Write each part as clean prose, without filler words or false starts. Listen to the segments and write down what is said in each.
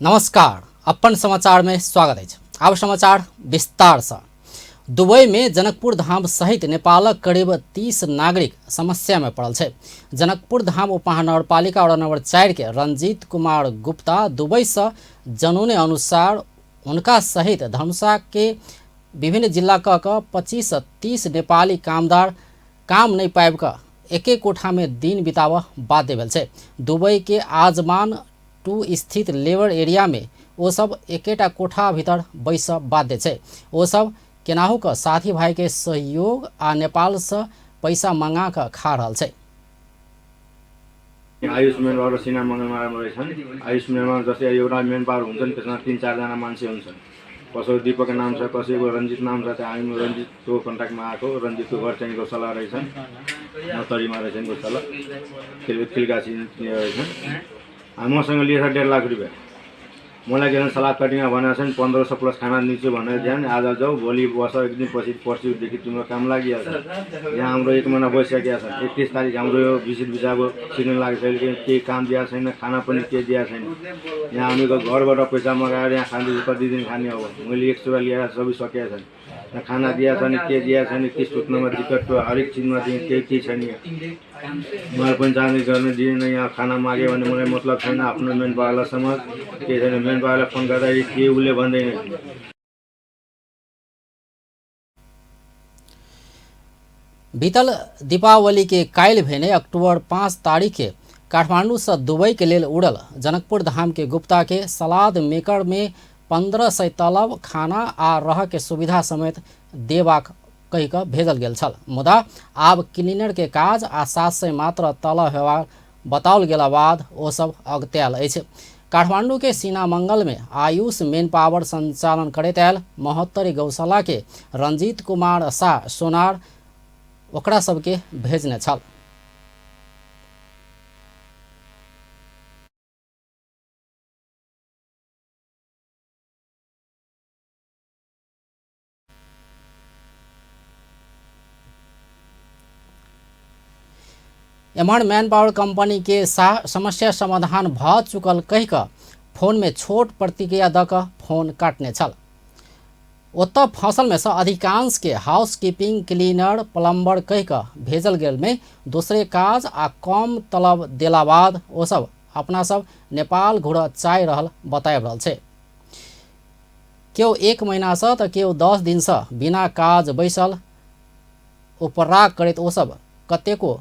नमस्कार, अपन समाचार में स्वागत है। अब समाचार विस्तार से। दुबई में जनकपुर धाम सहित नेपालक करीब 30 नागरिक समस्या में पड़ल है। जनकपुर धाम उपमहानगरपालिका वडा नंबर 4 के रंजीत कुमार गुप्ता दुबई से जनौने अनुसार उनका सहित धनुषा के विभिन्न जिला का 25 से 30 नेपाली कामदार काम नहीं पाएब का एके कोठा में दिन बिताव बाध्य भेल छै। दुबई के आजमान 2 स्थित लेबर एरिया में वो सब एकेटा कोठा भीतर बैस बाध्य छै। वो सब केनाहू का साथी भाई के सहयोग आ नेपाल से पैसा मंगा कर खा रहा छै। आयुष मेन पावर सिना मङ्गलमा रहेछन्। आयुष मेनमा जस्तै एउटा मेन पावर हुन्छन्, त्यसमा 3-4 जना मान्छे हुन्छन्। कसैको दीपक नाम छ, कसैको रञ्जित नाम छ। हामी रञ्जितको कन्ट्याक्टमा आएको। रञ्जितको घर चाहिँ गौशाला रहेछन्, नतरीमा रहेछन् गौशाला, खिलगासी रहेछन्। मसँग लिएछ 1.5 लाख रुपियाँ। मलाई के सलाद कटिङमा भनेको छन् 1500 प्लस खाना दिन्छु भनेर थिएन। आज जाऊ, भोलि बस, एक दिन पछि पर्सिदेखि तिम्रो काम लागिहाल्छ। यहाँ हाम्रो 1 महिना भइसकेको छ। 31 तारिक हाम्रो यो भिजिट भिजाको सिग्नल लागेको छैन, केही काम दिएको छैन, खाना पनि केही दिएको छैन। यहाँ हामीको घरबाट पैसा मगाएर यहाँ खाँदैछु, कति दिन खाने अब। मैले 1 चोरा लिएर सबै सकेको छैन। खाना दिएको छैन, के दिएको छैन, के सुत्नमा दिक्कत, हरेक चिजमा केही छैन। मलाई पनि जाने गर्ने दिएन। यहाँ खाना माग्यो भने मलाई मतलब छैन। आफ्नो मेन पावरलाई समाज केही छैन। मेन पावरलाई फोन गर्दा के उसले भन्दैन। बीतल दीपावली के काल्हि भेने अक्टूबर 5 तारीख के काठमांडू से दुबई के लेल उड़ल जनकपुर धाम के गुप्ता के सलाद मेकर में 1500 तलब खाना आ रह के सुविधा समेत देबाक कही के भेजल गेल छल। मुदा आब क्लीनर के काज आ 700 मात्र तलब हेबा बताओल गेला बाद ओ सब अगत्याल अछि। काठमांडू के सीनामंगल में आयुष मेन पावर संचालन करैत आयल महोत्तरी गौशाला के रंजीत कुमार शाह सोनार ओकरा सबके भेजने छल। एम्हर मैन पावर कंपनी के समस्या समाधान भ चुकल कही का फोन में छोट प्रतिक्रिया द का फोन काटने छल। ओत फसल में से अधिकांश के हाउस कीपिंग, क्लीनर, प्लम्बर कही का भेजल गेल में दूसरे काज आ कम तलब देला बाद ओ सब अपना सब नेपाल घुर चाह रहल बताय रहल छै। केओ 1 महीना से तो केओ 10 दिन से बिना काज बैसल उपराग करैत ओ सब कतेको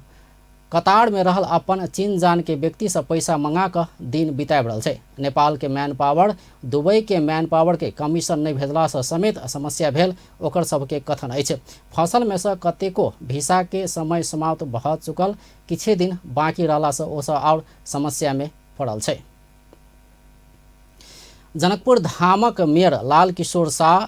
कतार में रहल अपन चीन जान के व्यक्ति से पैसा मंगा कर दिन बिताब रहल छै। नेपाल के मैन पावर दुबई के मैन पावर के कमीशन नहीं भेजला से समेत समस्या भेल ओकर सबके कथन अछि। फसल में से कतेको वीसा के समय समाप्त भ चुकल, किछे दिन बाकी रहला से ओ सब और समस्या में पड़ल छै। जनकपुर धामक मेयर लाल किशोर शाह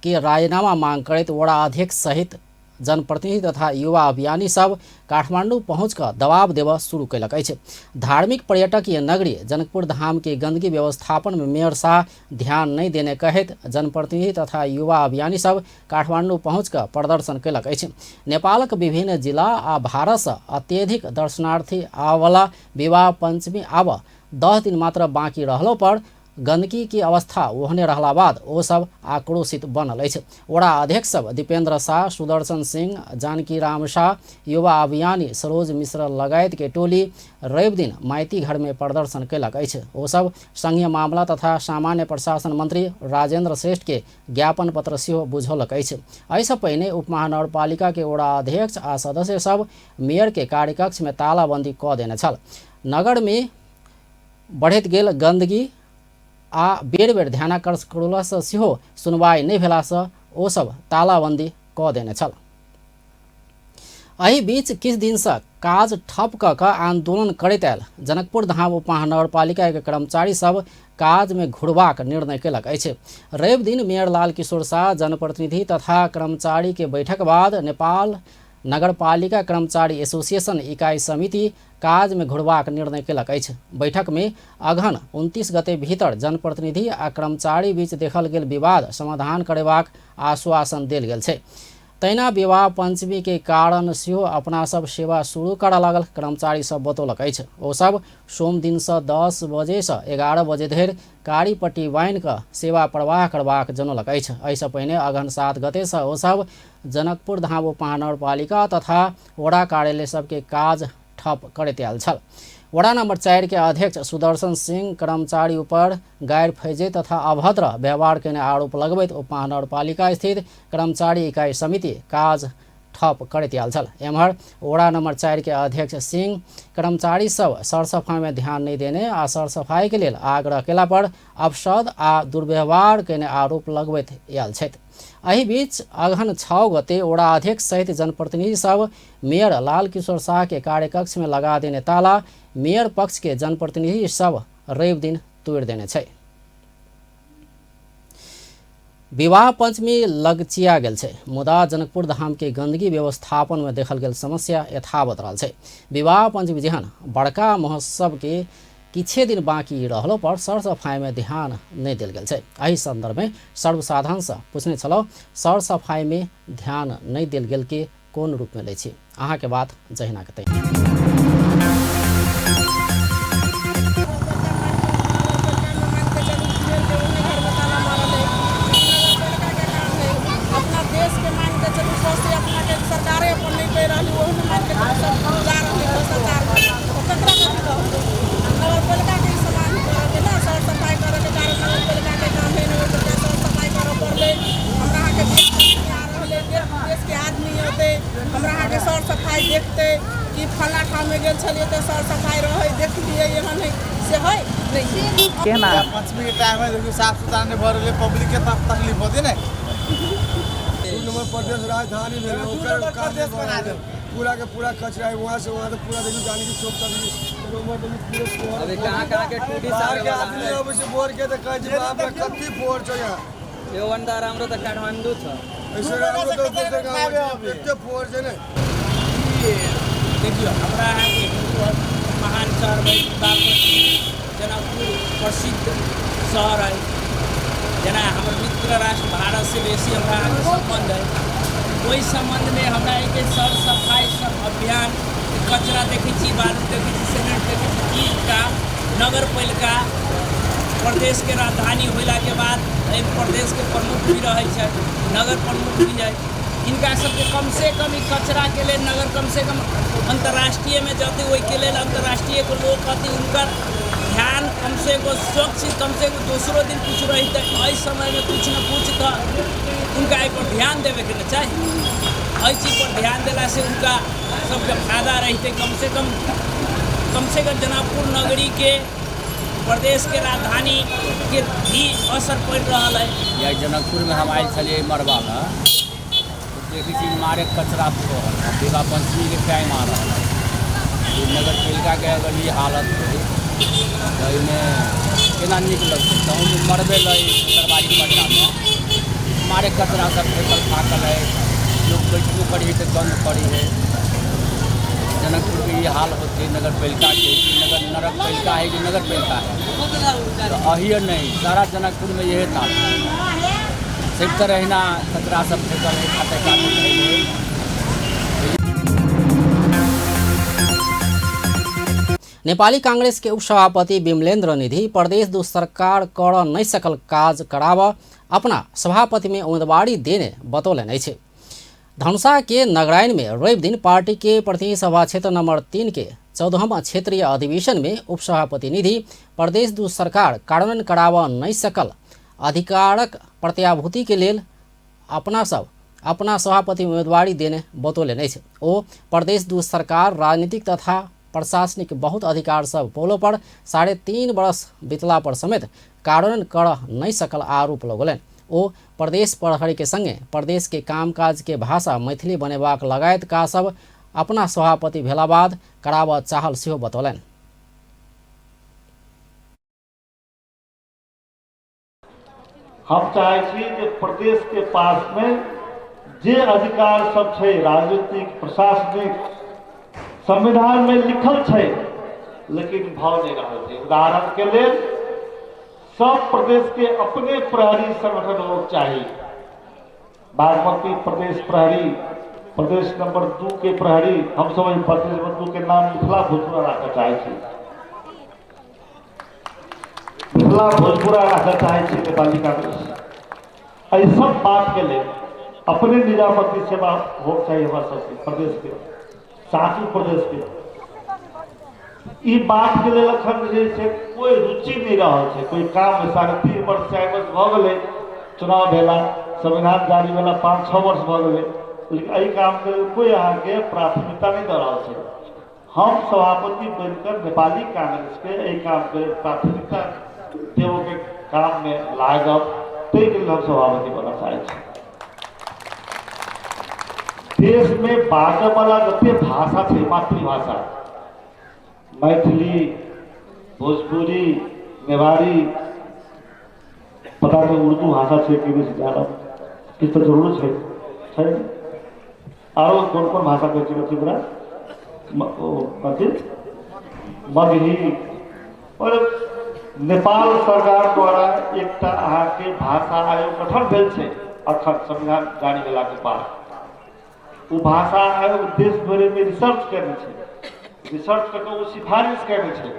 के राजीनामा मांग करैत वडा अध्यक्ष सहित जनप्रतिनिधि तथा युवा अभियानी सब काठमांडू पहुंचकर दबाव देव शुरू कैलक अछि। धार्मिक पर्यटकीय नगरी जनकपुर धाम के गंदगी व्यवस्थापन में मेयर शाह ध्यान नहीं देने कहत जनप्रतिनिधि तथा युवा अभियानी सब काठमांडू पहुंचकर प्रदर्शन कैलक अछि। नेपालक विभिन्न जिला आ भारत से अत्यधिक दर्शनार्थी आवला विवाह पंचमी आब 10 दिन मात्र बाकी रहलो पर गंदगी की अवस्था ओहने रहला बाद ओ सब आक्रोशित बनल अछि। वडा अध्यक्ष सब दीपेंद्र शाह, सुदर्शन सिंह, जानकी राम शाह, युवा अभियानी सरोज मिश्र लगायत के टोली रवि दिन माइती घर में प्रदर्शन कैलक अछि। ओ सब संघीय मामला तथा सामान्य प्रशासन मंत्री राजेंद्र श्रेष्ठ के ज्ञापन पत्र सेहो बुझौलक अछि। एहिसँ पहिने उपमहानगरपालिका के वडा अध्यक्ष आ सदस्य सब मेयर के कार्यकक्ष में तालाबंदी क देने छल। नगर में बढ़ैत गेल गंदगी आ बेर बेर ध्यानाकर्षण करला से सेहो सुनवाई नहीं भेला से ओ सब तालाबंदी क देने छल। एहि बीच किछ दिन से काज ठप क आंदोलन करैत आयल जनकपुर धाम उपमहानगरपालिका के कर्मचारी सब काज में घुरबाक निर्णय केलक अछि। रवि दिन मेयर लाल किशोर शाह जनप्रतिनिधि तथा कर्मचारी के बैठक बाद नेपाल नगरपालिका कर्मचारी एसोसिएशन इकाई समिति काज में घुरबाक निर्णय केलक अछि। बैठक में अगहन 29 गते भीतर जनप्रतिनिधि आ कर्मचारी बीच देखल गेल विवाद समाधान करेबाक आश्वासन देल गेल छै। तैना विवाह पंचमी के कारण सेहो अपना सब सेवा शुरू करऽ लागल। कर्मचारी सब बतौलक अछि ओ सब सोम दिन से 10 बजे से 11 बजे धरि कारी पट्टी बान्हि कऽ सेवा प्रवाह करबाक जनौलक अछि। एहिसँ पहिने अगहन 7 गते से ओ सब जनकपुर धाम उप महानगरपालिका तथा वडा कार्यालय सबके काज ठप करैत आयल छल। वडा नंबर 4 के अध्यक्ष सुदर्शन सिंह कर्मचारी ऊपर गैर फैजे तथा अभद्र व्यवहार के आरोप लगबैत उप महानगरपालिका स्थित कर्मचारी इकाई समिति काज ठप करैत आयल छल। एम्हर वडा नंबर 4 के अध्यक्ष सिंह कर्मचारी सब सरसफाई में ध्यान नहीं देने आ सरसफाई के लिए आग्रह केला पर अपशब्द आ दुर्व्यवहार के आरोप लगबैत आयल छथि। एहि बीच अगहन 6 गते वडा अध्यक्ष सहित जनप्रतिनिधि सब मेयर लाल किशोर शाह के कार्यकक्ष में लगा देने ताला मेयर पक्ष के जनप्रतिनिधि सब रवि दिन तोड़ देने छै। विवाह पंचमी लगचिया गेल छै मुदा जनकपुर धाम के गंदगी व्यवस्थापन में देखल गेल समस्या यथावत रहल छै। विवाह पंचमी जेहन बड़का महोत्सव के किछे दिन बाकी रहलो पर सर सफाई में ध्यान नहीं देल गेल छै। एहि संदर्भ में सर्वसाधारण से पूछने छलौ सर सफाई में ध्यान नहीं देल गेल के कोन रूप में लै छी अहाँ के बात जहिना के तहिना। सर सफाई देखते कि फला ठाम में गेल छलिए तो सर सफाई रहे देखलिए यहाँ नहीं से है नहीं केना पंचमी के टाइम में देखिए साफ सुथरा नहीं भर रहे पब्लिक के तकलीफ होती है। 2 नंबर प्रदेश राजधानी में ओकर प्रदेश बना दे पूरा के पूरा कचरा है वहाँ से वहाँ तक पूरा देखिए जाने की चौक तक अभी कहाँ के टूटी सारे के आदमी अब से बोर के तो कह जी आप कत्ती फोड़ छ यहाँ यो वंदा राम्रो त काठमाडौँ छ ऐसे राम्रो तो दूसरे गांव में इतने फोड़ छ ने देखियो हमरा यहाँ के हिंदू महान शहर में जनकपुर प्रसिद्ध शहर है जना हमारे मित्र राष्ट्र भारत से बेसी हमरा यहाँ के संबंध है। वही संबंध में हमरा एक सर सफाई सब अभियान कचरा देखे बालू देखे सीमेंट देखे ईट का नगर पालिका प्रदेश के राजधानी होला के बाद प्रदेश के प्रमुख भी रहे छै नगर प्रमुख भी है इनका सबके कम से कम कचरा के लिए नगर कम से कम अंतर्राष्ट्रीय में जाते वही के लिए अंतर्राष्ट्रीय को लोग कहते उनका ध्यान कम से को स्वच्छ कम से को दूसरों दिन कुछ रही तो इस समय में कुछ न कुछ तो उनका एक पर ध्यान देवे के ना चाहिए। इस चीज़ पर ध्यान देला से उनका सबके फायदा रहते कम से कम जनकपुर नगरी के प्रदेश के राजधानी के भी असर पड़ रहा है। या जनकपुर में हम आए छलिए मरवा में देखी छी मारे कचरा विवाह पंचमी के टाइम आ रहा है नगर पालिका के अगर ये हालत है तो इनमें केना निक लगते कहूँ मरबे लई सरकारी पटना में मारे कचरा सब फेंकल फाकल है लोग बैठबो करी तो गंद पड़ी है। जनकपुर के ये हाल होते है नगर पालिका के नगर पालिका है कि नगर पालिका है तो अहिए नहीं सारा जनकपुर में यही था सिर्फ रहना कचरा सब फेंकल है खाते खाते नेपाली कांग्रेस के उपसभापति विमलेन्द्र निधि प्रदेश दू सरकार कर नहीं सकल काज कराव अपना सभापति में उम्मीदवारी देने बतौलन है। धनुषा के नगरायन में रवि दिन पार्टी के प्रतिनिधि सभा क्षेत्र नंबर 3 के 14वां क्षेत्रीय अधिवेशन में उपसभापति निधि प्रदेश दू सरकार कार्यान्वयन कराव नहीं सकल अधिकारक प्रत्याभूति के लेल अपना सभापति उम्मीदवारी देने बतौलन है। ओ प्रदेश दू सरकार राजनीतिक तथा प्रशासनिक बहुत अधिकार सब पोलो पर 3.5 वर्ष बीतला पर समेत कार्यान्वयन कर नहीं सकल आरोप लगौलन। ओ प्रदेश प्रहरी के संगे प्रदेश के कामकाज के भाषा मैथिली बनेबाक लगायत का सब अपना सभापति भेला बाद कराव चाहल सेहो बतौलन। हम चाहे छी जे प्रदेश के पास में जे अधिकार सब छै राजनीतिक प्रशासनिक संविधान में लिखल छै लेकिन भाव नहीं रहल छै। उदाहरण के लिए सब प्रदेश के अपने प्रहरी संगठन होना चाहिए बागमती प्रदेश प्रहरी, प्रदेश नंबर 2 के प्रहरी हम सब प्रदेश नंबर 2 के नाम मिथिला भोजपुरा रखना चाहे छी। मिथिला भोजपुरा रखना चाहे छी नेपाली कांग्रेस। एहि सब बात के लिए अपने निजामती सेवा हो चाहिए हमारे सबके प्रदेश के, सासू प्रदेश के। ई बात के लिए अखन जे छै कोई रुचि नहीं रहा है, कोई काम में 3.5 वर्ष 4 वर्ष भ गेलै, चुनाव भेला, संविधान जारी भेला 5-6 वर्ष भ गेलै, लेकिन एहि काम के कोई अहाँ के प्राथमिकता नहीं दे रहा है। हम सभापति बनकर नेपाली कांग्रेस के एहि काम के प्राथमिकता देव के काम में लागब, ताहि के लिए हम सभापति बनना चाहे छी। देश में बाजै वाला जते भाषा छै, मातृभाषा, मैथिली, भोजपुरी, मेवाड़ी, पता नहीं उर्दू भाषा छै कि बेसी ज्यादा किछु तो जरूर छै। आरो कौन कौन भाषा कहै छै ओकरा कथी मगही। और नेपाल सरकार द्वारा एकटा अहाँ के भाषा आयोग गठन भेल छै अखन संविधान जारी भेला के बाद। वो भाषा आयोग देश भर में रिसर्च करने छै, रिसर्च करके वो सिफारिश करने छै।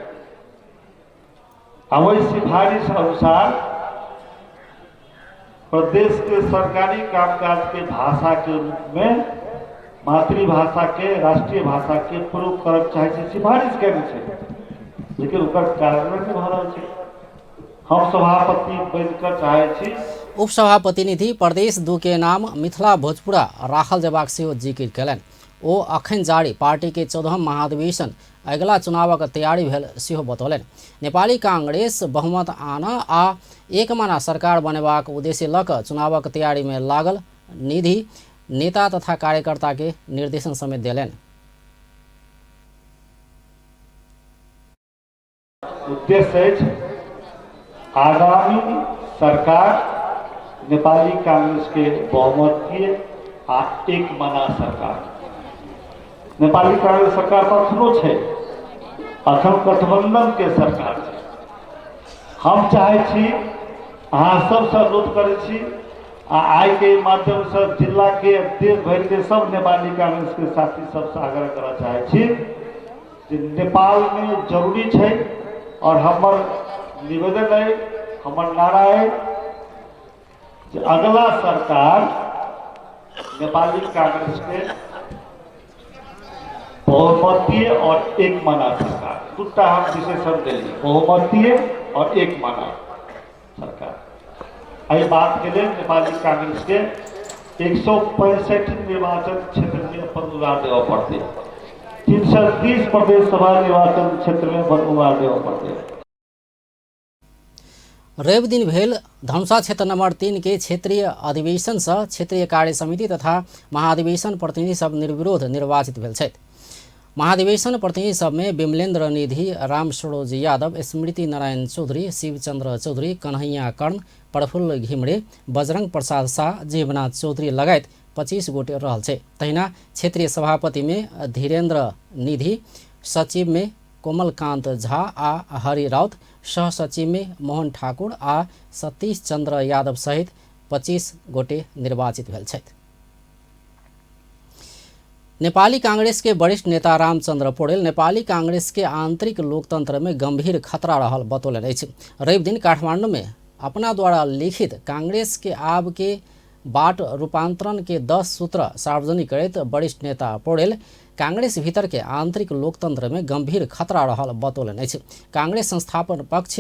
आ वही सिफारिश अनुसार प्रदेश के सरकारी कामकाज के भाषा के रूप में मातृभाषा के, राष्ट्रीय भाषा के प्रयोग करक चाहे छै, सिफारिश करने छै, लेकिन ओकर कार्यान्वयन नहीं भ रहल छै। हम सभापति बनकर चाहे छी उपसभापति निधि प्रदेश 2 के नाम मिथिला भोजपुरा राखल जयबाक सेहो जिक्र कयलनि। ओ अखन जारी पार्टी के 14म महाधिवेशन अगिला चुनावक तैयारी भेल सेहो बतौलनि। नेपाली कांग्रेस बहुमत आना आ एकमाना सरकार बनेबाक उद्देश्य लऽ कऽ चुनावक तैयारी में लागल निधि नेता तथा कार्यकर्ता के निर्देशन समेत देलनि। उद्देश्य आगामी सरकार नेपाली कांग्रेस के बहुमतीय आ एकमाना सरकार। नेपाली कांग्रेस सरकार तो अखनो छै, अखन गठबंधन के सरकार छै। हम चाहे छी, अहाँ सबसे अनुरोध करे छी, आइ के माध्यम से जिला के देश भर के सब नेपाली कांग्रेस के साथी सबसे आग्रह करना चाहे छी जे नेपाल में जरूरी छै। और हमर निवेदन है, हमर नारा है कि अगला सरकार नेपाली कांग्रेस के बहुमतीय और एकमाना सरकार, दूटा हम विशेषण देली, बहुमतीय और एकमाना सरकार। एहि बात के लिए नेपाली कांग्रेस के 165 निर्वाचन क्षेत्र में अपन उम्मीदवार देवा पड़ते, 330 प्रदेश सभा निर्वाचन क्षेत्र में अपन उम्मीदवार देवा पड़ते। रवि दिन भेल धनुषा क्षेत्र नंबर 3 के क्षेत्रीय अधिवेशन से क्षेत्रीय कार्य समिति तथा महाधिवेशन प्रतिनिधि सब निर्विरोध निर्वाचित भेल छथि। महाधिवेशन प्रतिनिधि सब में विमलेन्द्र निधि, राम सरोज यादव, स्मृति नारायण चौधरी, शिवचंद्र चौधरी, कन्हैया कर्ण, प्रफुल्ल घिमरे, बजरंग प्रसाद शाह, जीवनाथ चौधरी लगायत 25 गोटे रहल छै। तहिना क्षेत्रीय सभापति में धीरेन्द्र निधि, सचिव में कोमलकांत झा आ हरि राउत, सह सचिव में मोहन ठाकुर आ सतीश चंद्र यादव सहित 25 गोटे निर्वाचित भेल छथि। नेपाली कांग्रेस के वरिष्ठ नेता रामचंद्र पौडेल नेपाली कांग्रेस के आंतरिक लोकतंत्र में गंभीर खतरा रहल बतौलनि अछि। रवि दिन काठमांडू में अपना द्वारा लिखित कांग्रेस के आब के बाट रूपांतरण के 10 सूत्र सार्वजनिक करैत वरिष्ठ नेता पौडेल कांग्रेस भीतर के आंतरिक लोकतंत्र में गंभीर खतरा रहल बतौलनि अछि। कांग्रेस संस्थापन पक्ष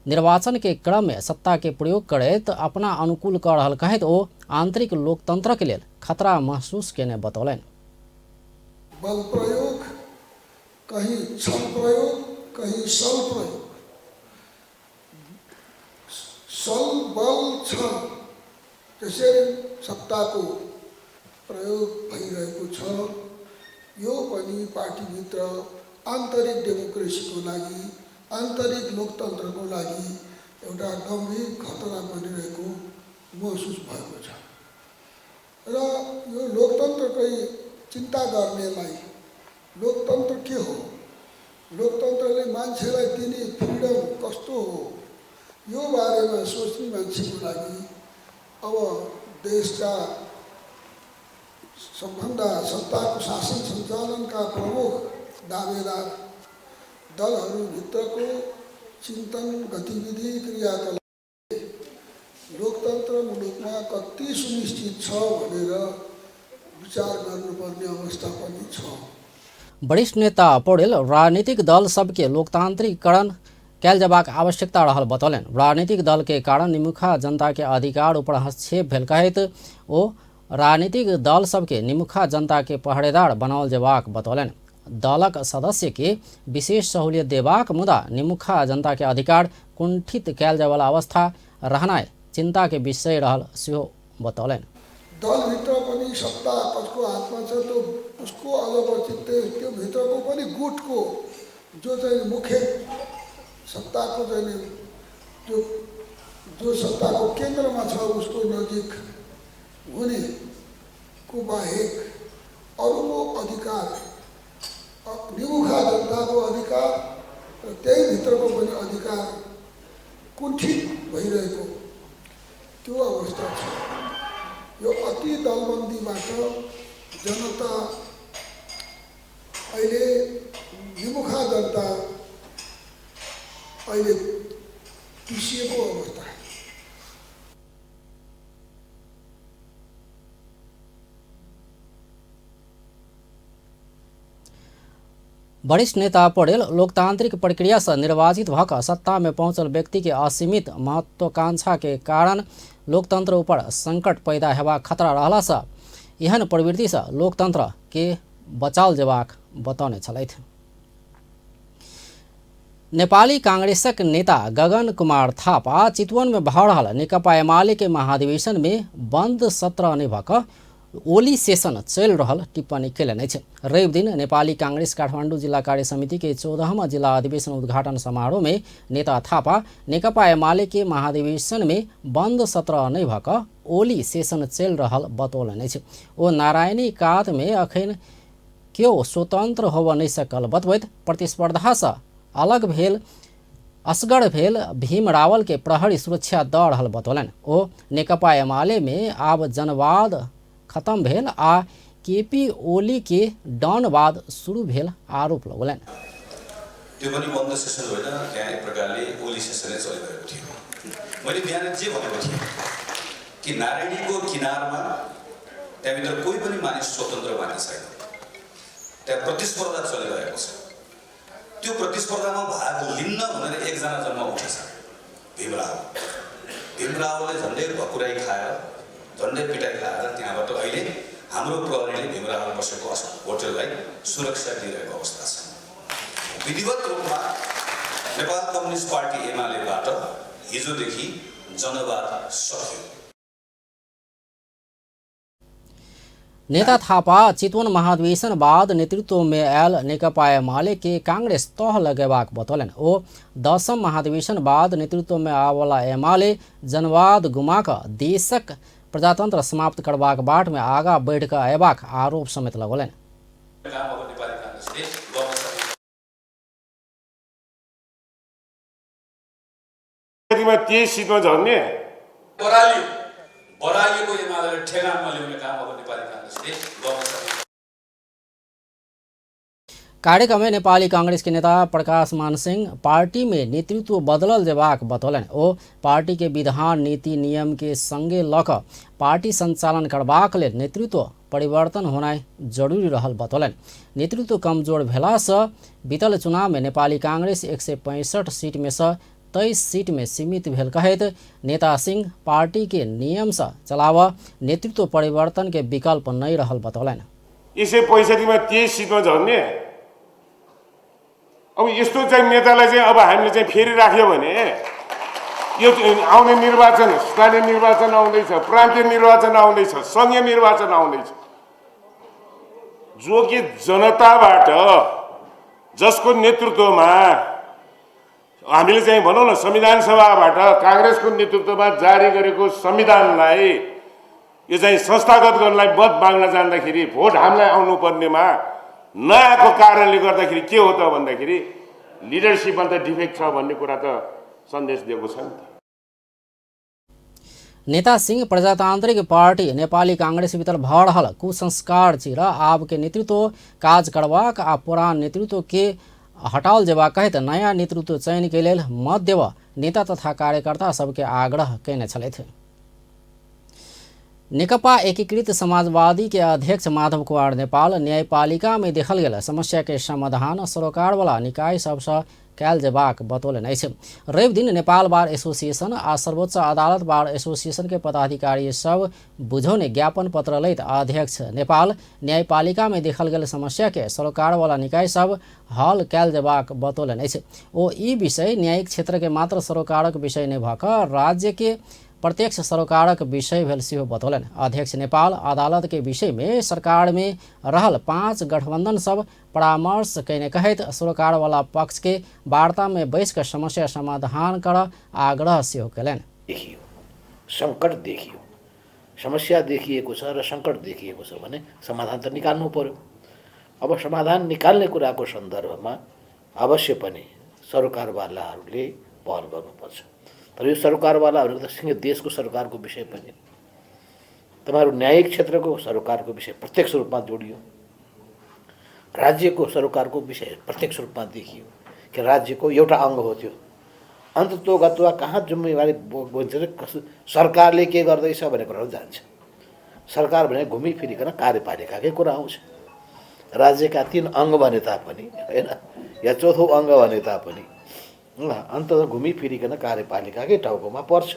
निर्वाचन के क्रम में सत्ता के प्रयोग करैत अपना अनुकूल कर रहल कहैत ओ आंतरिक लोकतंत्र के लेल खतरा महसूस केने बतौलनि। बल प्रयोग, कहीं छल प्रयोग, कहीं सल प्रयोग, सल बल छल त्यसरी सत्ताको प्रयोग भइरहेको छ। यो पनि पार्टीभित्र आन्तरिक डेमोक्रेसीको लागि, आन्तरिक लोकतन्त्रको लागि एउटा गम्भीर खतरा बनिरहेको महसुस भएको छ। र यो लोकतन्त्रकै चिन्ता गर्नेलाई लोकतन्त्र के हो, लोकतन्त्रले मान्छेलाई दिने फ्रिडम कस्तो हो, यो बारेमा सोच्ने मान्छेको लागि अब देशका सबभन्दा सत्ताको शासन सञ्चालनका प्रमुख दावेदार दलहरूभित्रको चिन्तन गतिविधि क्रियाकलाप लोकतन्त्र मुलुकमा कति सुनिश्चित छ भनेर विचार गर्नुपर्ने अवस्था पनि छ। वरिष्ठ नेता पौडेल राजनीतिक दल सबके लोकतांत्रिकरण कैल जबाक आवश्यकता रहल बतौलन। राजनीतिक दल के कारण निमुखा जनता के अधिकार ऊपर हस्तक्षेप भेल कहैत ओ राजनीतिक दल सबके निमुखा जनता के पहरेदार बनाओल जबाक बतौलन। दलक सदस्य के विशेष सहूलियत देबाक मुदा निमुखा जनता के अधिकार कुंठित कैल जावला अवस्था रहनाय चिंता के विषय रहल सेहो बतौलन। दलभित्र पनि सत्ता कसको हातमा छ त्यो उसको अल्पचित्ते त्यो भित्रको पनि गुटको जो चाहिँ मुख्य सत्ताको चाहिँ जो सत्ताको केन्द्रमा छ उसको नजिक हुने को बाहेक अरूको अधिकार निमुखा जनताको अधिकार र त्यही भित्रको पनि अधिकार कुण्ठित भइरहेको त्यो अवस्था छ। यो अति दलबन्दीबाट जनता अहिले निमुखा जनता अहिले पिसिएको अवस्था। वरिष्ठ नेता पौडेल लोकतांत्रिक प्रक्रिया से निर्वाचित भक सत्ता में पहुंचल व्यक्ति के असीमित महत्वाकांक्षा के कारण लोकतंत्र ऊपर संकट पैदा हेबा खतरा रहला से एहन प्रवृत्ति से लोकतंत्र के बचाल जेबाक बतौने छलथि। नेपाली कांग्रेसक नेता गगन कुमार थापा चितवन में भऽ रहल नेकपा एमाले के महाधिवेशन में बंद सत्र नै भक ओली सेशन चल रहल टिप्पणी केलनि अछि। रवि दिन नेपाली कांग्रेस काठमाडौँ जिला कार्य समिति के 14वां जिला अधिवेशन उद्घाटन समारोह में नेता थापा नेकपा एमाले के महाधिवेशन में बंद सत्र नै भक ओली सेशन चल रहल बतौलनि अछि। ओ नारायणी कात में अखन क्यों स्वतंत्र होब नहीं सकल बतबैत प्रतिस्पर्धा से अलग भेल असगर भेल भीम रावल के प्रहरी सुरक्षा दऽ रहल बतौलनि। ओ नेकपा एमाले में आब जनवाद खत्म भेल आ केपी ओली के डनवाद शुरू भेल आरोप लगौलनि। त्यो पनि बन्द सेसन होइन, त्यहाँ एक प्रकारले ओली सेसनै चलिरहेको थियो। मैले बिहान जे भनेको थिएँ कि नारायणीको किनारमा त्यहाँभित्र कोही पनि मानिस स्वतन्त्र मानिस छैन, त्यहाँ प्रतिस्पर्धा चलिरहेको छ। त्यो प्रतिस्पर्धामा भाग लिन्न भनेर एकजना जम्मा उठेछ भीम रावल। भीम रावलले झन्डै भकुराई खाएर झन्डै पिटाई खाएर त्यहाँबाट अहिले हाम्रो प्रहरीले भीम रावल बसेको होटललाई सुरक्षा दिइरहेको अवस्था छ। विधिवत रूपमा नेपाल कम्युनिस्ट पार्टी एमालेबाट हिजोदेखि जनवाद सकियो। नेता थापा चितवन महाधिवेशन बाद नेतृत्व में आयल नेकपा एमाले के कांग्रेस तह लगेबाक बतौलन। ओ 10वां महाधिवेशन बाद नेतृत्व में आवला एमाले जनवाद गुमाक देशक प्रजातंत्र समाप्त करबाक बाट में आगा बढ़ कर अयबाक आरोप समेत लगौलन। बरालिएको एमालेलाई ठेगानमा ल्याउने काम अब नेपाली कांग्रेसले गर्न सक्छ। कार्यक्रम में नेपाली कांग्रेस के नेता प्रकाश मान सिंह पार्टी में नेतृत्व बदलल जेबाक बतौलन। ओ पार्टी के विधान नीति नियम के संगे लक पार्टी संचालन करबाक लेल नेतृत्व परिवर्तन होनाइ जरूरी रहल बतौलन। नेतृत्व कमजोर भेला से बीतल चुनाव में नेपाली कांग्रेस 165 सीट में से 23 सीट में सीमित भेल कहैत नेता सिंह पार्टी के नियम से चलाव नेतृत्व परिवर्तन के विकल्प नहीं रहल बतौलन। 165 में 23 सीट में झर्ने अब यस्तो चाहिँ नेतालाई चाहिँ अब हामीले चाहिँ फेरि राख्यो भने यो आउने निर्वाचन स्थानीय निर्वाचन आउँदैछ, प्रान्तीय निर्वाचन आउँदैछ, संघीय निर्वाचन आउँदैछ, जो कि जनताबाट जसको नेतृत्वमा हामीले चाहिँ भनौँ न संविधान सभाबाट कांग्रेसको नेतृत्वमा जारी गरेको संविधानलाई यो चाहिँ संस्थागत गर्नलाई मत माग्न जाँदाखेरि भोट हामीलाई आउनुपर्नेमा नआएको कारणले गर्दाखेरि के हो त भन्दाखेरि लिडरशिपमा त डिफेक्ट छ भन्ने कुरा त सन्देश दिएको छ नि त। नेता सिंह प्रजातांत्रिक पार्टी नेपाली कांग्रेस भीतर भऽ रहल कुसंस्कार चिर आब के नेतृत्व काज करबाक आ पुरान नेतृत्व के हटाओल जेबाक कहैत नया नेतृत्व चयन के लेल मत देव नेता तथा कार्यकर्ता सबके आग्रह कयने छलथि। नेकपा एकीकृत समाजवादी के अध्यक्ष माधव कुमार नेपाल न्यायपालिका में देखल गेल समस्या के समाधान सरोकार वाला निकाय सबसँ कयल जेबाक बतौलनि अछि। रवि दिन नेपाल बार एसोसिएशन आ सर्वोच्च अदालत बार एसोसिएशन के पदाधिकारी सब बुझौने ज्ञापन पत्र लैत अध्यक्ष नेपाल न्यायपालिका में देखल गेल समस्या के सरोकार वाला निकाय सब हल कयल जेबाक बतौलनि अछि। ओ ई विषय न्यायिक क्षेत्र के मात्र सरोकारक विषय नहि भऽ कऽ राज्य के प्रत्यक्ष सरोकारक विषय भेल सेहो बतौलनि। अध्यक्ष नेपाल अदालत के विषय में सरकार में रहल 5 गठबंधन सब परामर्श कयने कहैत सरोकार वाला पक्ष के वार्ता में बैस कर समस्या समाधान कर आग्रह सेहो कयलनि। देखियो संकट देखियो समस्या देखिएको छ र संकट देखिएको छ भने समाधान त निकाल्नु पर्यो। अब समाधान निकाल्ने कुराको सन्दर्भमा अवश्य पनि सरकारवालाहरूले पहल गर्नुपर्छ। तर यो सरकारवालाहरू त सँगै देशको सरकारको विषय पनि तपाईहरु न्यायिक क्षेत्रको सरकारको विषय प्रत्यक्ष रूपमा जोडियो, राज्यको सरकारको विषय प्रत्यक्ष रूपमा देखियो कि राज्यको एउटा अङ्ग हो त्यो। अन्ततोगत्वा कहाँ जिम्मेवारी बोक्छ सरकारले के गर्दैछ भन्ने कुराहरू जान्छ। सरकार भने घुमिफिरिकन कार्यपालिकाकै कुरा आउँछ। राज्यका 3 अङ्ग भने तापनि हैन या चौथो अङ्ग भने तापनि अन्तत घुमिफिरिकन कार्यपालिकाकै टाउकोमा पर्छ।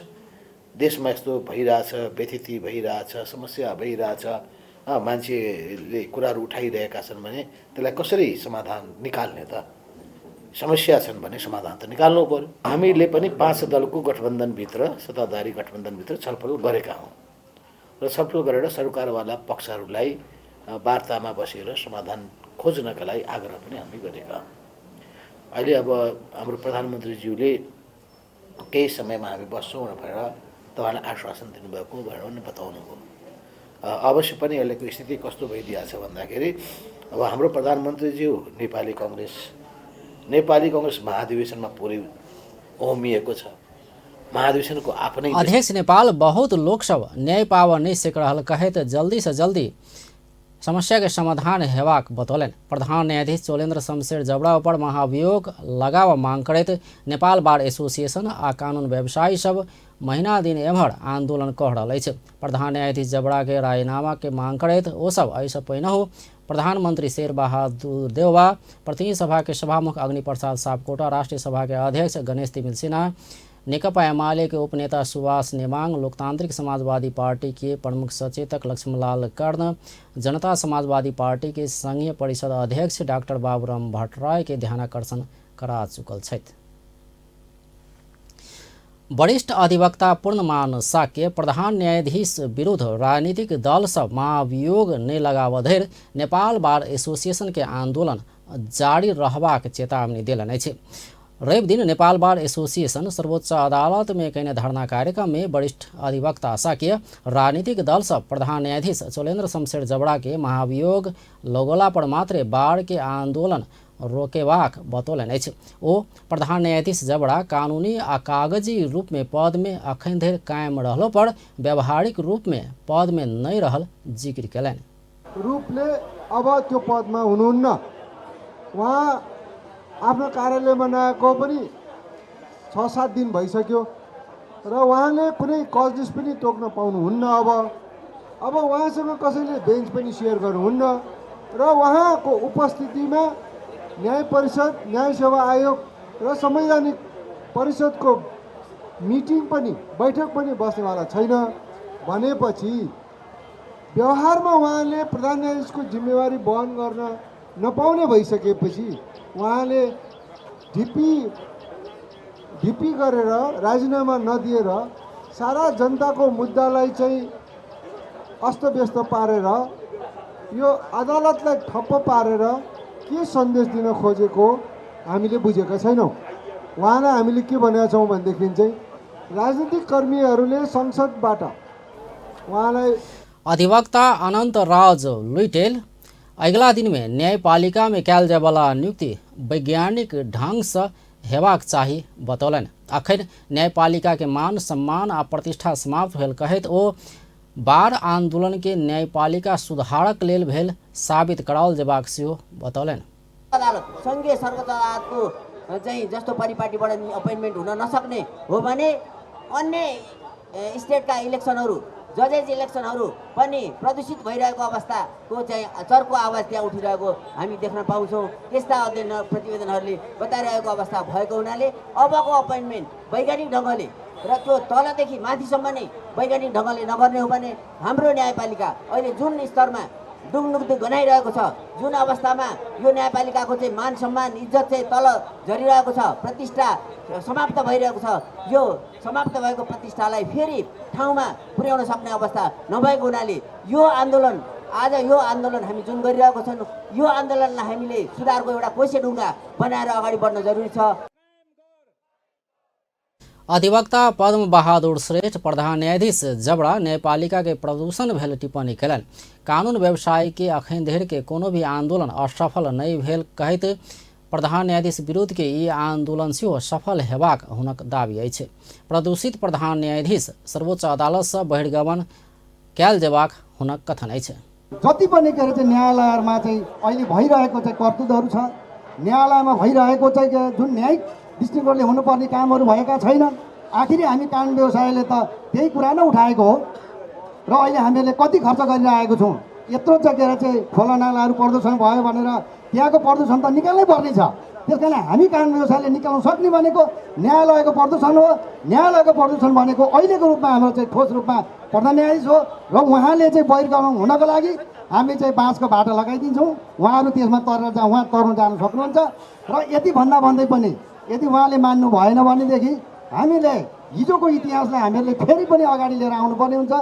देशमा यस्तो भइरहेछ, व्यथिति भइरहेछ, समस्या भइरहेछ, मान्छेले कुराहरू उठाइरहेका छन् भने त्यसलाई कसरी समाधान निकाल्ने त? समस्या छन् भने समाधान त निकाल्नु पर्यो। हामीले पनि 5 दलको गठबन्धनभित्र सत्ताधारी गठबन्धनभित्र छलफल गरेका हौँ र छलफल गरेर सरकारवाला पक्षहरूलाई वार्तामा बसेर समाधान खोज्नका लागि आग्रह पनि हामी गरेका हौँ। अहिले अब हाम्रो प्रधानमन्त्रीज्यूले केही समयमा हामी बस्छौँ भनेर तपाईँलाई आश्वासन दिनुभएको भनेर पनि बताउनु भयो। अवश्य पनि अहिलेको स्थिति कस्तो भइदिएको छ भन्दाखेरि अब हाम्रो प्रधानमन्त्रीज्यू नेपाली कांग्रेस महाधिवेशनमा पुरै ओमिएको छ। महाधिवेशनको आफ्नै अध्यक्ष नेपाल बहुत लोक सब न्याय पावा नहीं सक रहल कहैत जल्दी से जल्दी समस्या के समाधान हेबाक बतौलनि। प्रधान न्यायाधीश चोलेन्द्र शमशेर जबड़ा पर महाभियोग लगाव मांग करैत नेपाल बार एसोसिएशन आ कानून व्यवसायी सब महीना दिन एम्हर आंदोलन कऽ रहल अछि। प्रधान न्यायाधीश जबड़ा के रायनामा के मांग करैत ओ सब एहिसँ पहिनहु प्रधानमंत्री शेर बहादुर देउवा, प्रतिनिधि सभा के सभामुख अग्नि प्रसाद सापकोटा, राष्ट्रीय सभा के अध्यक्ष गणेश तिमिल सिन्हा, नेकपा एमाले के उपनेता सुभाष नेमाङ, लोकतांत्रिक समाजवादी पार्टी के प्रमुख सचेतक लक्ष्मणलाल कर्ण, जनता समाजवादी पार्टी के संघीय परिषद अध्यक्ष डाक्टर बाबूराम भट्टराय के ध्यानाकर्षण करा चुकल छथि। वरिष्ठ अधिवक्ता पूर्णमान साक्य प्रधान न्यायाधीश विरुद्ध राजनीतिक दल सब महाभियोग नहीं लगाव धरि नेपाल बार एसोसिएशन के आंदोलन जारी रहबाक चेतावनी देलनि अछि। रवि दिन नेपाल बार एसोसिएशन सर्वोच्च अदालत में कयने धरना कार्यक्रम में वरिष्ठ अधिवक्ता साक्य राजनीतिक दल सब प्रधान न्यायाधीश चोलेन्द्र शमशेर जबड़ा के महाभियोग लगौला पर मात्रे बाढ़ के आंदोलन रोकेबाक बतौलनि अछि। ओ प्रधान न्यायाधीश जबड़ा कानूनी आ कागजी रूप में पद में अखन धरि कायम रहलो पर व्यावहारिक रूप में पद में नहीं रहल जिक्र कयलनि। रूपले अब त्यो पदमा हुनुहुन्न। उहाँ आफ्नो कार्यालयमा नआएको पनि 6-7 दिन भइसक्यो र उहाँले कुनै कजलिस्ट पनि तोक्न पाउनुहुन्न। अब उहाँसँग कसैले बेन्च पनि सेयर गर्नुहुन्न र उहाँको उपस्थितिमा न्याय परिषद, न्याय सेवा आयोग र संवैधानिक परिषदको मिटिङ पनि बैठक पनि बस्नेवाला छैन भनेपछि व्यवहारमा उहाँले प्रधान न्यायाधीशको जिम्मेवारी वहन गर्न नपाउने भइसकेपछि उहाँले ढिपी गरेर राजीनामा नदिएर सारा जनताको मुद्दालाई चाहिँ अस्तव्यस्त पारेर यो अदालतलाई ठप्प पारेर के सन्देश दिन खोजेको हामीले बुझेका छैनौँ। उहाँलाई हामीले के भनेका छौँ भनेदेखि चाहिँ राजनीतिक कर्मीहरूले संसदबाट उहाँलाई अधिवक्ता अनंत राज लुइटेल अगला दिन में न्यायपालिका में कयल जाय वाला नियुक्ति वैज्ञानिक ढंग से हेबाक चाही बतौलनि। अखन न्यायपालिका के मान सम्मान आ प्रतिष्ठा समाप्त भेल कहैत ओ बार आंदोलन के न्यायपालिका सुधारक लेल भेल साबित कराओल जेबाक सेहो बतौलनि। अदालत संघीय सर्वोच्च अदालतको चाहिँ जस्तो परिपाटीबाट अपोइन्टमेन्ट हुन नसक्ने हो भने अन्य स्टेटका इलेक्सनहरू जजेस इलेक्सनहरू पनि प्रदूषित भइरहेको अवस्थाको चाहिँ चर्को आवाज त्यहाँ उठिरहेको हामी देख्न पाउँछौँ। त्यस्ता अध्ययन प्रतिवेदनहरूले बताइरहेको अवस्था भएको हुनाले अबको अपोइन्टमेन्ट वैज्ञानिक ढङ्गले र त्यो तलदेखि माथिसम्म नै वैज्ञानिक ढङ्गले नगर्ने हो भने हाम्रो न्यायपालिका अहिले जुन स्तरमा डुङडुङ गनाइरहेको छ, जुन अवस्थामा यो न्यायपालिकाको चाहिँ मान सम्मान इज्जत चाहिँ तल झरिरहेको छ, प्रतिष्ठा समाप्त भइरहेको छ, यो समाप्त भएको प्रतिष्ठालाई फेरि ठाउँमा पुर्याउन सक्ने अवस्था नभएको हुनाले यो आन्दोलन हामी जुन गरिरहेको छौँ यो आन्दोलनलाई हामीले सुधारको एउटा कोसे ढुङ्गा बनाएर अगाडि बढ्न जरुरी छ। अधिवक्ता पद्म बहादुर श्रेष्ठ प्रधान न्यायाधीश जबड़ा न्यायपालिका के प्रदूषण भेल टिप्पणी कयलनि। कानून व्यवसाय के अखन धरि के कोनो भी आंदोलन असफल नहीं भेल कहैत प्रधान न्यायाधीश विरुद्ध के ई आंदोलन सेहो सफल हेबाक हुनक दाबी अछि। प्रदूषित प्रधान न्यायाधीश सर्वोच्च अदालत से बहिर्गमन कयल जेबाक हुनक कथन अछि। जति पनि के चाहिँ न्यायालयमा चाहिँ अहिले भइरहेको चाहिँ कर्तुतहरू छ, न्यायालयमा भइरहेको चाहिँ जुन न्यायिक दृष्टिकोणले हुनुपर्ने कामहरू भएका छैनन्। आखिरी हामी कानुन व्यवसायले त त्यही कुरा नै उठाएको हो र अहिले हामीले कति खर्च गरिरहेको छौँ। यत्रो चाहिँ खोला नालाहरू प्रदूषण भयो भनेर त्यहाँको प्रदूषण त निकाल्नै पर्ने छ। त्यस कारण हामी कानुन व्यवसायले निकाल्न सक्ने भनेको न्यायालयको प्रदूषण हो। न्यायालयको प्रदूषण भनेको अहिलेको रूपमा हाम्रो चाहिँ ठोस रूपमा प्रधान न्यायाधीश हो र उहाँले चाहिँ बहिर्गमन हुनको लागि हामी चाहिँ बाँसको बाटो लगाइदिन्छौँ। उहाँहरू त्यसमा उहाँ तर्नु जान सक्नुहुन्छ र यति भन्दा भन्दै पनि यदि उहाँले मान्नु भएन भनेदेखि हामीले हिजोको इतिहासलाई हामीहरूले फेरि पनि अगाडि लिएर आउनुपर्ने हुन्छ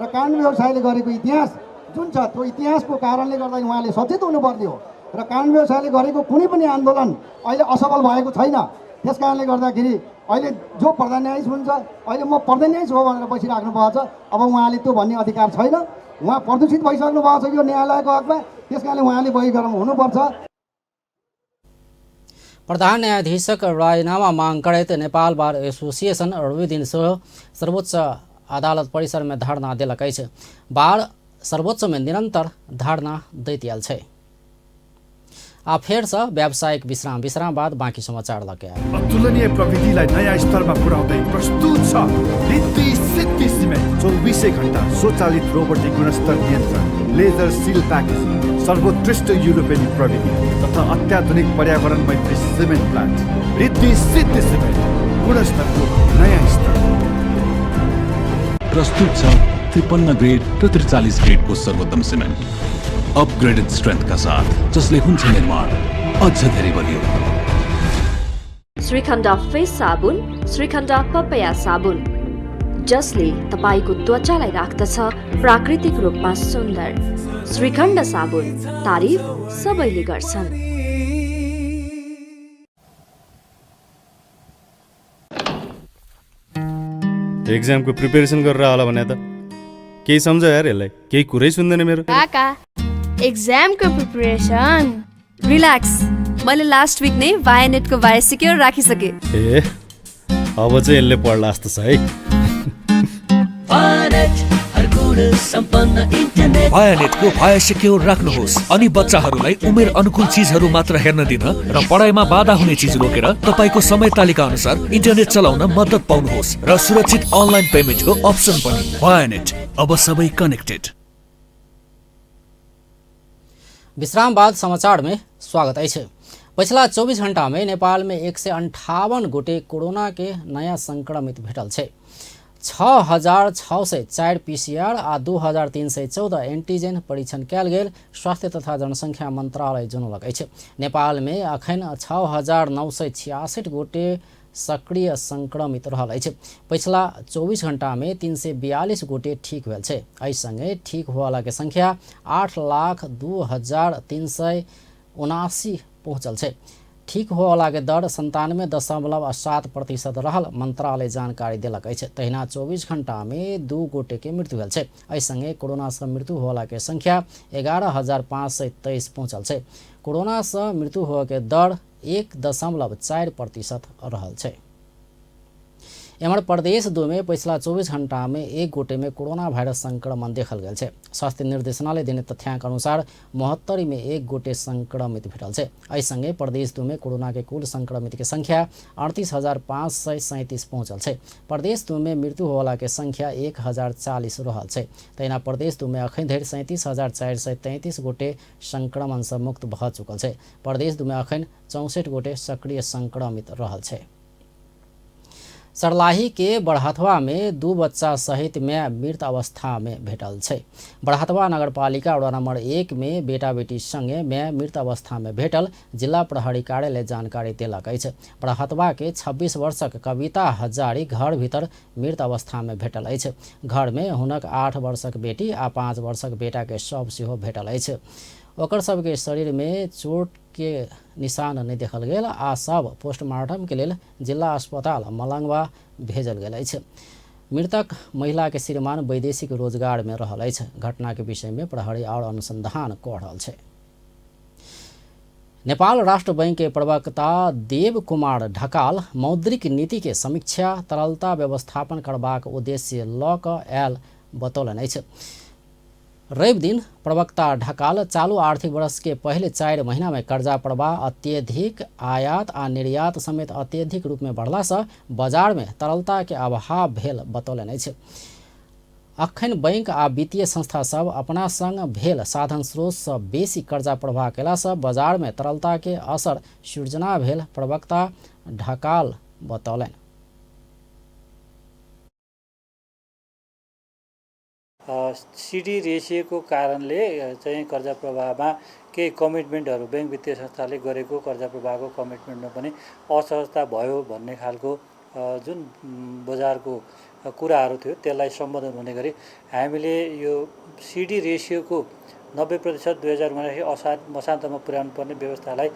र कानुन व्यवसायले गरेको इतिहास जुन छ त्यो इतिहासको कारणले गर्दा उहाँले सचेत हुनुपर्ने हो र कानुन व्यवसायले गरेको कुनै पनि आन्दोलन अहिले असफल भएको छैन। त्यस कारणले गर्दाखेरि अहिले जो प्रधान न्यायाधीश हुन्छ, अहिले म प्रधान न्यायाधीश हो भनेर बसिराख्नु भएको छ, अब उहाँले त्यो भन्ने अधिकार छैन। उहाँ प्रदूषित भइसक्नु भएको छ यो न्यायालयको हकमा, त्यस कारणले उहाँले बहिर्गमन हुनुपर्छ। प्रधान न्यायाधीशक राजीनामा मांग करैत नेपाल बार एसोसिएशन रवि दिन सर्वोच्च अदालत परिसर में धरना देलक अछि। बार सर्वोच्च में निरंतर धरना दैत आयल छै। आ फेर से व्यावसायिक विश्राम बाद बाँकी समाचार लगे अतुलनीय प्रविधिलाई नयाँ स्तरमा पुर्याउँदै प्रस्तुत छ रिद्धि सिद्धि सिमेन्ट। 24 घण्टा स्वचालित रोबोटिक गुणस्तर नियन्त्रण, लेजर सिल प्याकेजिङ, सर्वोत्कृष्ट युरोपेली प्रविधि तथा अत्याधुनिक पर्यावरण मैत्री cement plant. Riddhi Siddhi cement, गुणस्तरको नयाँ स्तर। प्रस्तुत छ 53 ग्रेड र 43 ग्रेडको सर्वोत्तम सिमेन्ट अपग्रेडेड स्ट्रेन्थका साथ, जसले हुन्छ निर्माण अझ धेरै बलियो। श्रीखण्ड फेस साबुन, श्रीखण्ड पपया साबुन, जसले तपाईको त्वचालाई राख्दछ प्राकृतिक रूपमा सुन्दर। श्रीखण्ड साबुन, तारिफ सबैले गर्छन्। एक्जामको प्रिपरेसन गरेर होला भने त केही सम्झ यार, यसलाई केही कुरै सुन्दैन मेरो। काका एक्जामको प्रिपरेसन रिल्याक्स, मैले लास्ट विक नै वायानेटको वाया सिक्योर राखिसके। ए अब चाहिँ यसले पढ्ला जस्तो छ है। वायानेटको वाया सिक्योर राख्नुहोस् अनि बच्चाहरूलाई उमेर अनुकूल चिजहरू मात्र हेर्न दिन र पढाइमा बाधा हुने चिज रोकेर तपाईको समय तालिका अनुसार इन्टरनेट चलाउन मद्दत पाउनुहोस् र सुरक्षित अनलाइन पेमेन्टको अप्सन पनि। वायानेट, अब सबै कनेक्टेड। विश्राम बाद समाचार में स्वागत है। पिछला 24 घंटा में नेपाल में 158 गोटे कोरोना के नया संक्रमित भेटल है। 6,604 PCR आ 2,314 एंटीजन परीक्षण कयल गेल स्वास्थ्य तथा जनसंख्या मंत्रालय जनौलक अछि। नेपाल में अखन 6,966 गोटे सक्रिय संक्रमित रहल अछि। पिछला 24 घंटा में 342 गोटे ठीक भेल छै। एहि संगे ठीक होवाला के संख्या 8,02,379 पहुँचल छै। ठीक होवाला के दर 97.7% रहल मंत्रालय जानकारी देलक अछि। तहिना 24 घंटा में 2 गोटे के मृत्यु भेल छै। एहि संगे कोरोना से मृत्यु होवाला के संख्या 11,523 पहुँचल छै। कोरोना से मृत्यु होवा के दर 1.4% रहल छै। एम्हर प्रदेश 2 में पिछला 24 घंटा में एक गोटे में कोरोना वायरस संक्रमण देखल गेल छै। स्वास्थ्य निर्देशनालय देने तथ्याङ्क अनुसार 72 में एक गोटे संक्रमित भेटल छै। एहि संगे प्रदेश 2 में कोरोना के कुल संक्रमित के संख्या 38,537 पहुंचल छै। प्रदेश 2 में मृत्यु होला के संख्या 1040 रहल छै। तहिना प्रदेश 2 में अखन धरि 37,433 गोटे संक्रमण से मुक्त भ चुकल छै। प्रदेश 2 में अखन 64 गोटे सक्रिय संक्रमित रहल छै। सर्लाही के बड़हथवा में 2 बच्चा सहित माय मृत अवस्था में भेटल छै। बड़हथवा नगरपालिका वडा नंबर 1 में बेटा बेटी संगे माय मृत अवस्था में भेटल जिला प्रहरी कार्यालय जानकारी देलक अछि। बड़हथवा के 26 वर्षक कविता हजारी घर भीतर मृत अवस्था में भेटल अछि। घर में हुनक 8 वर्षक बेटी आ 5 वर्षक बेटा के शव सेहो भेटल अछि। ओकर सबके शरीर में चोट के निशान नहीं देखल गेल आ सब पोस्टमार्टम के लेल जिला अस्पताल मलंगवा भेजल गेल अछि। मृतक महिला के श्रीमान वैदेशिक रोजगार में रहल अछि। घटना के विषय में प्रहरी और अनुसंधान कऽ रहल छै। नेपाल राष्ट्र बैंक के प्रवक्ता देव कुमार ढकाल मौद्रिक नीति के समीक्षा तरलता व्यवस्थापन करबाक उद्देश्य लऽ कऽ आयल बतौलनि अछि। रवि दिन प्रवक्ता ढकाल चालू आर्थिक वर्ष के पहले 4 महीना में कर्जा प्रवाह अत्यधिक आयात आ निर्यात समेत अत्यधिक रूप में बढ़ला से बाजार में तरलता के अभाव भेल बतौलनि अछि। अखन बैंक आ वित्तीय संस्था सब अपना संग भेल साधन स्रोत से बेसी कर्जा प्रवाह केला से बाजार में तरलता के असर सृजना भेल प्रवक्ता ढकाल बतौलनि। सिडी रेसियोको कारणले चाहिँ कर्जा प्रवाहमा केही कमिटमेन्टहरू बैंक वित्तीय संस्थाले गरेको कर्जा प्रवाहको कमिटमेन्टमा पनि असहजता भयो भन्ने खालको जुन बजारको कुराहरू थियो त्यसलाई सम्बोधन हुने गरी हामीले यो सिडी रेसियोको 90% 2079 असार मसान्तमा पुर्याउनु पर्ने व्यवस्थालाई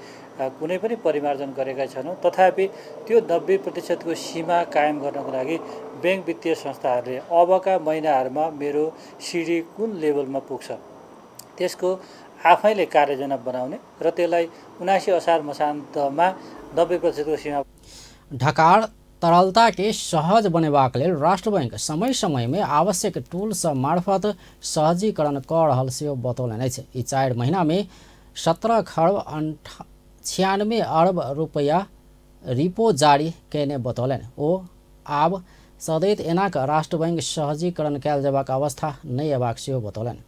कुनै पनि परिमार्जन गरेका छैनौँ। तथापि त्यो 90% को सीमा कायम गर्नको लागि बैंक वित्तीय संस्थाहरूले अबका महिनाहरूमा मेरो सिडी कुन लेभलमा पुग्छ त्यसको आफैले कार्ययोजना बनाउने र त्यसलाई 79 असार मसान्तमा 90% को सीमा। ढकाल तरलता के सहज बनेबाक लेल राष्ट्र बैंक समय समय में आवश्यक टूल्स मार्फत सहजीकरण कऽ रहल सेहो बतौलनि अछि। ई 4 महीना में 17 खरब 96 अरब रुपया रिपो जारी कयने बतौलनि। ओ आब सदैत एनाक राष्ट्र बैंक सहजीकरण कयल जेबाक अवस्था नहि अयबाक सेहो बतौलनि।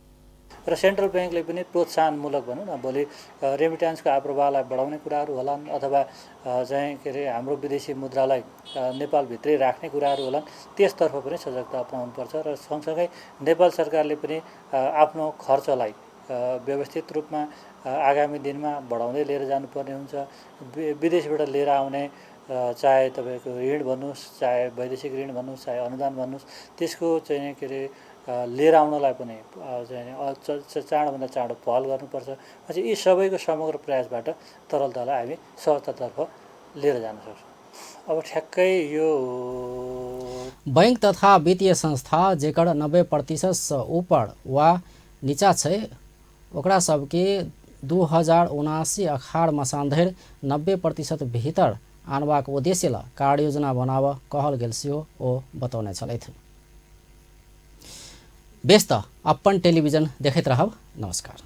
र सेन्ट्रल बैंकले पनि प्रोत्साहनमूलक भनौँ न भोलि रेमिट्यान्सको आप्रवाहलाई बढाउने कुराहरू होलान् अथवा चाहिँ के अरे हाम्रो विदेशी मुद्रालाई नेपालभित्रै राख्ने कुराहरू होलान् त्यसतर्फ पनि सजगता अपनाउनुपर्छ। र सँगसँगै नेपाल सरकारले पनि आफ्नो खर्चलाई व्यवस्थित रूपमा आगामी दिनमा बढाउँदै लिएर जानुपर्ने हुन्छ। विदेशबाट लिएर आउने चाहे तपाईँको ऋण भन्नुहोस् चाहे वैदेशिक ऋण भन्नुहोस् चाहे अनुदान भन्नुहोस् त्यसको चाहिँ के अरे लिएर आउनलाई पनि चाहिँ चाँडोभन्दा चाँडो पहल गर्नुपर्छ। अझै यी सबैको समग्र प्रयासबाट तरलतालाई हामी सहजतातर्फ लिएर जान सक्छौँ। अब ठ्याक्कै यो बैंक तथा वित्तीय संस्था जेकर 90% से ऊपर वा नीचा छै ओकरा सबके 2079 अखाड़ मसान धरि 90% भीतर आनबाक उद्देश्य ल कार्ययोजना बनाब कहल गेल सेहो ओ बतौने छलथि। व्यस्त अपन टेलिभिजन देखैत रहब। नमस्कार।